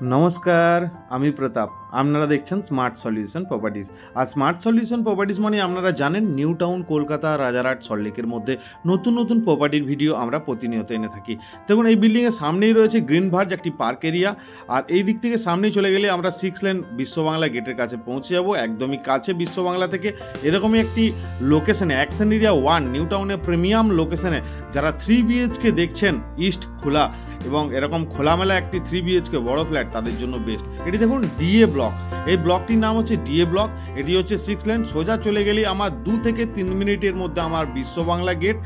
নমস্কার, আমি প্রতাপ। আপনারা দেখছেন স্মার্ট সলিউশন প্রপার্টিজ। আর স্মার্ট সলিউশন প্রপার্টিজ মানে আপনারা জানেন নিউ টাউন কলকাতা রাজারহাট সল্টলেকের মধ্যে নতুন নতুন প্রপার্টির ভিডিও আমরা প্রতিনিয়ত এনে থাকি। দেখুন এই বিল্ডিংয়ের সামনেই রয়েছে গ্রিন ভার্জ একটি পার্ক এরিয়া, আর এই দিক থেকে সামনেই চলে গেলে আমরা 6 লেন বিশ্ববাংলা গেটের কাছে পৌঁছে যাব। একদমই কাছে বিশ্ববাংলা থেকে এরকমই একটি লোকেশনে অ্যাকশন এরিয়া 1 নিউ টাউনের প্রিমিয়াম লোকেশনে যারা 3 BHK দেখছেন ইস্ট খোলা এবং এরকম খোলামেলা একটি 3 BHK বড় ফ্ল্যাট তাদের জন্য বেস্ট। এটি দেখুন ডিএ ব্লক, এই ব্লকটির নাম হচ্ছে ডিএ ব্লক। এটি হচ্ছে 6 লেন, সোজা চলে গেলেই আমার 2 থেকে 3 মিনিটের মধ্যে আমার বিশ্ববাংলা গেট,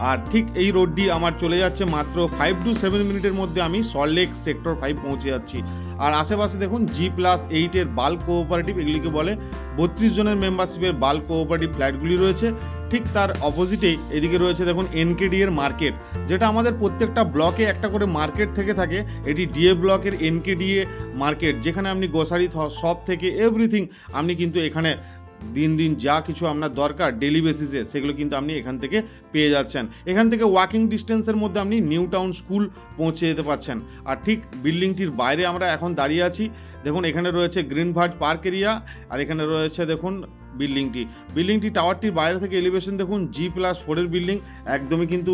আর ঠিক এই রোডটি আমার চলে যাচ্ছে মাত্র 5 to 7 মিনিটের মধ্যে আমি সল্টলেক সেক্টর 5 পৌঁছে যাচ্ছি। আর আশেপাশে দেখুন G+8 এর বাল্ক কোঅপারেটিভ, এগুলিকে বলে 32 জনের মেম্বারশিপের বাল্ক কোঅপারেটিভ ফ্ল্যাটগুলি রয়েছে। ঠিক তার অপোজিটেই এদিকে রয়েছে দেখুন NKD এর মার্কেট, যেটা আমাদের প্রত্যেকটা ব্লকে একটা করে মার্কেট থেকে থাকে। এটি ডিএ ব্লকের NKD মার্কেট, যেখানে আপনি গ্রোসারি শপ থেকে এভরিথিং আপনি কিন্তু এখানে দিন দিন যা কিছু আপনার দরকার ডেলি বেসিসে সেগুলো কিন্তু আপনি এখান থেকে পেয়ে যাচ্ছেন। এখান থেকে ওয়াকিং ডিস্টেন্সের মধ্যে আপনি নিউ টাউন স্কুল পৌঁছে যেতে পারছেন। আর ঠিক বিল্ডিংটির বাইরে আমরা এখন দাঁড়িয়ে আছি। দেখুন এখানে রয়েছে গ্রিন ভার্জ পার্ক এরিয়া, আর এখানে রয়েছে দেখুন বিল্ডিংটি টাওয়ারটির বাইরে থেকে এলিভেশন দেখুন G+4 এর বিল্ডিং, একদমই কিন্তু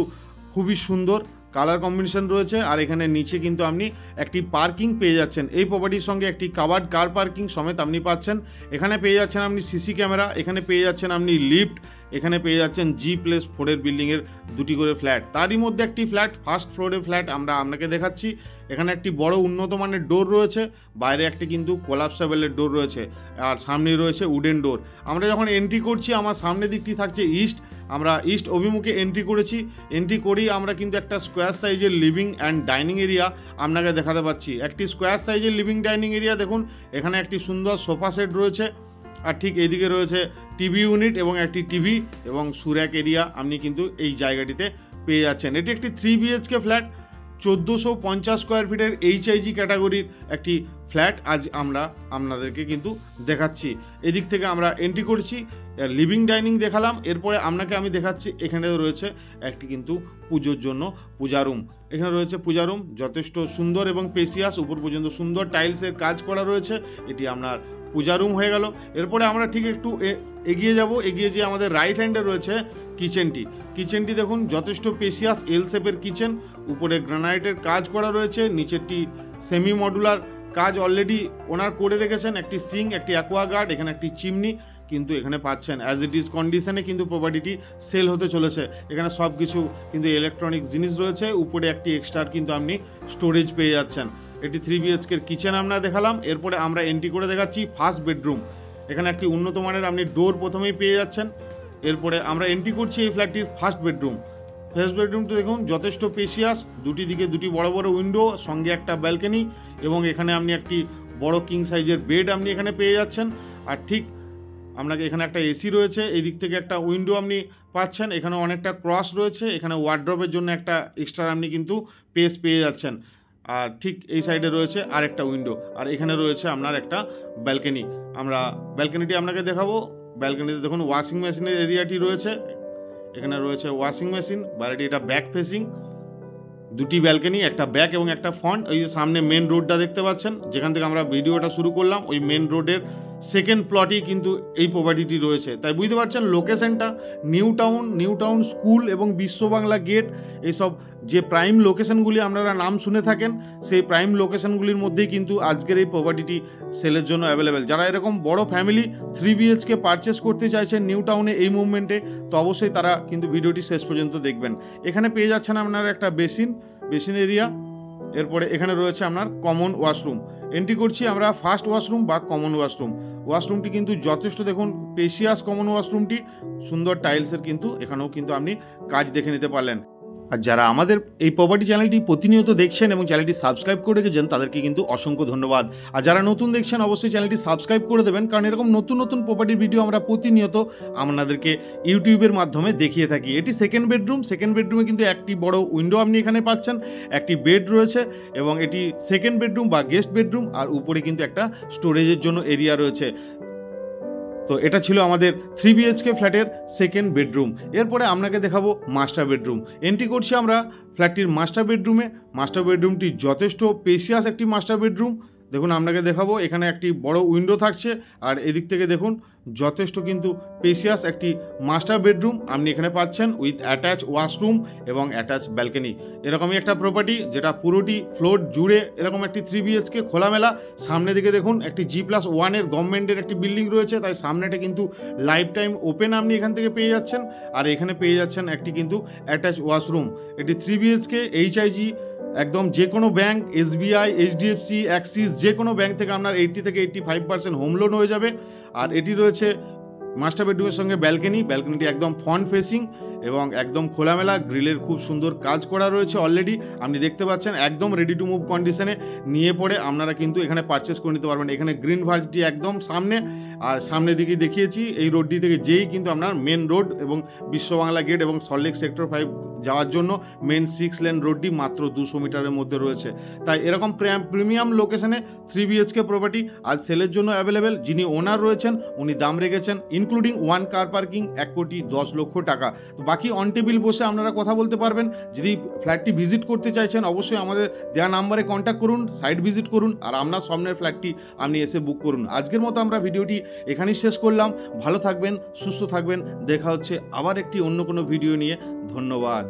খুবই সুন্দর কালার কম্বিনেশন রয়েছে। আর এখানে নিচে কিন্তু আপনি একটি পার্কিং পেয়ে যাচ্ছেন। এই প্রপার্টির সঙ্গে একটি কাভার্ড কার পার্কিং সমেত আপনি পাচ্ছেন। এখানে পেয়ে যাচ্ছেন আপনি সিসি ক্যামেরা, এখানে পেয়ে যাচ্ছেন আপনি লিফট, এখানে পেয়ে যাচ্ছেন G+4 এর বিল্ডিংয়ের 2টি করে ফ্ল্যাট। তারই মধ্যে একটি ফ্ল্যাট ফার্স্ট ফ্লোরের ফ্ল্যাট আমরা আপনাকে দেখাচ্ছি। এখানে একটি বড় উন্নত মানের ডোর রয়েছে, বাইরে একটি কিন্তু কোলাপসেবলের ডোর রয়েছে, আর সামনেই রয়েছে উডেন ডোর। আমরা যখন এন্ট্রি করছি আমার সামনের দিকটি থাকছে ইস্ট, আমরা ইস্ট অভিমুখে এন্ট্রি করেছি। এন্ট্রি করেই আমরা কিন্তু একটা স্কোয়ার সাইজের লিভিং অ্যান্ড ডাইনিং এরিয়া আপনাকে দেখাতে পাচ্ছি। একটি স্কোয়ার সাইজের লিভিং ডাইনিং এরিয়া দেখুন, এখানে একটি সুন্দর সোফা সেট রয়েছে, আর ঠিক এইদিকে রয়েছে টিভি ইউনিট এবং একটি টিভি এবং সুরাক এরিয়া আপনি কিন্তু এই জায়গাটিতে পেয়ে যাচ্ছেন। এটি একটি 3 BHK ফ্ল্যাট, 1450 স্কোয়ার ফিটের HIG ক্যাটাগরির একটি ফ্ল্যাট আজ আমরা আপনাদেরকে কিন্তু দেখাচ্ছি। এদিক থেকে আমরা এন্ট্রি করছি, লিভিং ডাইনিং দেখালাম, এরপরে আপনাকে আমি দেখাচ্ছি এখানে রয়েছে একটি কিন্তু পুজোর জন্য পূজা রুম। এখানে রয়েছে পূজা রুম, যথেষ্ট সুন্দর এবং পেসিয়াস, উপর পর্যন্ত সুন্দর টাইলসের কাজ করা রয়েছে। এটি আপনার পূজা রুম হয়ে গেল। এরপরে আমরা ঠিক একটু এগিয়ে যাব, এগিয়ে যেয়ে আমাদের রাইট হ্যান্ডে রয়েছে কিচেনটি দেখুন যথেষ্ট পেসিয়াস এল শেপের কিচেন, উপরে গ্রানাইটের কাজ করা রয়েছে, নিচেরটি সেমি মডুলার কাজ অলরেডি ওনার করে রেখেছেন। একটি সিঙ্ক, একটি অ্যাকোয়াগার্ড, এখানে একটি চিমনি কিন্তু এখানে পাচ্ছেন। অ্যাজ ইট ইজ কন্ডিশনে কিন্তু প্রপার্টিটি সেল হতে চলেছে। এখানে সব কিছু কিন্তু ইলেকট্রনিক জিনিস রয়েছে, উপরে একটি এক্সট্রা কিন্তু আপনি স্টোরেজ পেয়ে যাচ্ছেন। এটি 3 BHK কিচেন আমরা দেখালাম। এরপরে আমরা এন্ট্রি করে দেখাচ্ছি ফার্স্ট বেডরুম। এখানে একটি উন্নত মানের আপনি ডোর প্রথমেই পেয়ে যাচ্ছেন। এরপরে আমরা এন্ট্রি করছি এই ফ্ল্যাটটির ফার্স্ট বেডরুমটি দেখুন যথেষ্ট পেসিয়াস, দুটি দিকে দুটি বড় বড় উইন্ডো, সঙ্গে একটা ব্যালকনি, এবং এখানে আপনি একটি বড় কিং সাইজের বেড আপনি এখানে পেয়ে যাচ্ছেন। আর ঠিক আপনাকে এখানে একটা এসি রয়েছে, এই দিক থেকে একটা উইন্ডো আপনি পাচ্ছেন। এখানে অনেকটা ক্রস রয়েছে, এখানে ওয়ার্ড্রপের জন্য একটা এক্সট্রা আপনি কিন্তু স্পেস পেয়ে যাচ্ছেন। আর ঠিক এই সাইডে রয়েছে আরেকটা উইন্ডো, আর এখানে রয়েছে আপনার একটা ব্যালকনি। আমরা ব্যালকনিটি আপনাকে দেখাবো। ব্যালকনিতে দেখুন ওয়াশিং মেশিনের এরিয়াটি রয়েছে, এখানে রয়েছে ওয়াশিং মেশিন। বাড়িটি এটা ব্যাক ফেসিং, দুটি ব্যালকনি, একটা ব্যাক এবং একটা ফ্রন্ট। ওই যে সামনে মেন রোডটা দেখতে পাচ্ছেন, যেখান থেকে আমরা ভিডিওটা শুরু করলাম, ওই মেন রোডের সেকেন্ড প্লটেই কিন্তু এই প্রপার্টিটি রয়েছে। তাই বুঝতে পারছেন লোকেশনটা নিউ টাউন স্কুল এবং বিশ্ববাংলা গেট, এইসব যে প্রাইম লোকেশনগুলি আপনারা নাম শুনে থাকেন, সেই প্রাইম লোকেশনগুলির মধ্যেই কিন্তু আজকের এই প্রপার্টিটি সেলের জন্য অ্যাভেলেবেল। যারা এরকম বড় ফ্যামিলি 3 BHK পারচেস করতে চাইছেন নিউ টাউনে এই মুভমেন্টে, তো অবশ্যই তারা কিন্তু ভিডিওটি শেষ পর্যন্ত দেখবেন। এখানে পেয়ে যাচ্ছেন আপনারা একটা বেসিন এরিয়া। এরপরে এখানে রয়েছে আপনার কমন ওয়াশরুম। এন্ট্রি করছি আমরা ফার্স্ট ওয়াশরুম বা কমন ওয়াশরুমটি কিন্তু যথেষ্ট দেখুন পেসিয়াস কমন ওয়াশরুমটি, সুন্দর টাইলসের কিন্তু এখানেও কিন্তু আপনি কাজ দেখে নিতে পারলেন। আর যারা আমাদের এই প্রপার্টি চ্যানেলটি প্রতিনিয়ত দেখছেন এবং চ্যানেলটি সাবস্ক্রাইব করে রেখেছেন তাদেরকে কিন্তু অসংখ্য ধন্যবাদ। আর যারা নতুন দেখছেন অবশ্যই চ্যানেলটি সাবস্ক্রাইব করে দেবেন, কারণ এরকম নতুন নতুন প্রপার্টির ভিডিও আমরা প্রতিনিয়ত আপনাদেরকে ইউটিউবের মাধ্যমে দেখিয়ে থাকি। এটি সেকেন্ড বেডরুমে কিন্তু একটি বড় উইন্ডো আপনি এখানে পাচ্ছেন, একটি বেড রয়েছে, এবং এটি সেকেন্ড বেডরুম বা গেস্ট বেডরুম, আর উপরে কিন্তু একটা স্টোরেজের জন্য এরিয়া রয়েছে। তো এটা ছিল আমাদের 3 BHK ফ্ল্যাটের সেকেন্ড বেডরুম। এরপরে আপনাকে দেখাবো মাস্টার বেডরুম। এন্ট্রি করছি আমরা ফ্ল্যাটটির মাস্টার বেডরুমে। মাস্টার বেডরুমটি যথেষ্ট স্পেশিয়াস একটি মাস্টার বেডরুম। দেখুন আপনাকে দেখাবো, এখানে একটি বড় উইন্ডো থাকছে আর এদিক থেকে দেখুন যথেষ্ট কিন্তু স্পেশিয়াস একটি মাস্টার বেডরুম আপনি এখানে পাচ্ছেন উইথ অ্যাটাচ ওয়াশরুম এবং অ্যাটাচ ব্যালকনি। এরকমই একটা প্রপার্টি যেটা পুরোটি ফ্লোর জুড়ে এরকম একটি 3 BHK খোলামেলা। সামনে দিকে দেখুন একটি G+1 গভর্নমেন্টের একটি বিল্ডিং রয়েছে, তাই সামনেটা কিন্তু লাইফ টাইম ওপেন আপনি এখান থেকে পেয়ে যাচ্ছেন। আর এখানে পেয়ে যাচ্ছেন একটি কিন্তু অ্যাটাচ ওয়াশরুম। এটি 3 BHK HIG, একদম যে কোনো ব্যাঙ্ক, SBI, HDFC, অ্যাক্সিস, যে কোনো ব্যাঙ্ক থেকে আপনার 80 থেকে 85% হোম লোন হয়ে যাবে। আর এটি রয়েছে মাস্টার বেডরুমের সঙ্গে ব্যালকনিটি একদম ফ্রন্ট ফেসিং এবং একদম খোলামেলা। গ্রিলের খুব সুন্দর কাজ করা রয়েছে অলরেডি আপনি দেখতে পাচ্ছেন, একদম রেডি টু মুভ কন্ডিশনে নিয়ে পড়ে আপনারা কিন্তু এখানে পারচেস করে নিতে পারবেন। এখানে গ্রিন ভার্সটি একদম সামনে, আর সামনে দিকে দেখিয়েছি এই রোডটি থেকে যেই কিন্তু আপনার মেন রোড এবং বিশ্ববাংলা গেট এবং সল্টলেক সেক্টর 5 যাওয়ার জন্য মেন 6 লেন রোডটি মাত্র 200 মিটারের মধ্যে রয়েছে। তাই এরকম প্রিমিয়াম লোকেশনে 3 BHK প্রপার্টি আজ সেলের জন্য অ্যাভেলেবেল। যিনি ওনার রয়েছেন উনি দাম রেখেছেন ইনক্লুডিং 1 কার পার্কিং 1,10,00,000 টাকা। তো বাকি অন টেবিল বসে আপনারা কথা বলতে পারবেন। যদি ফ্ল্যাটটি ভিজিট করতে চাইছেন অবশ্যই আমাদের দেওয়া নাম্বারে কন্ট্যাক্ট করুন, সাইট ভিজিট করুন আর আপনার সামনের ফ্ল্যাটটি আপনি এসে বুক করুন। আজকের মতো আমরা ভিডিওটি এখানেই শেষ করলাম। ভালো থাকবেন, সুস্থ থাকবেন, দেখা হচ্ছে আবার একটি অন্য কোনো ভিডিও নিয়ে। ধন্যবাদ।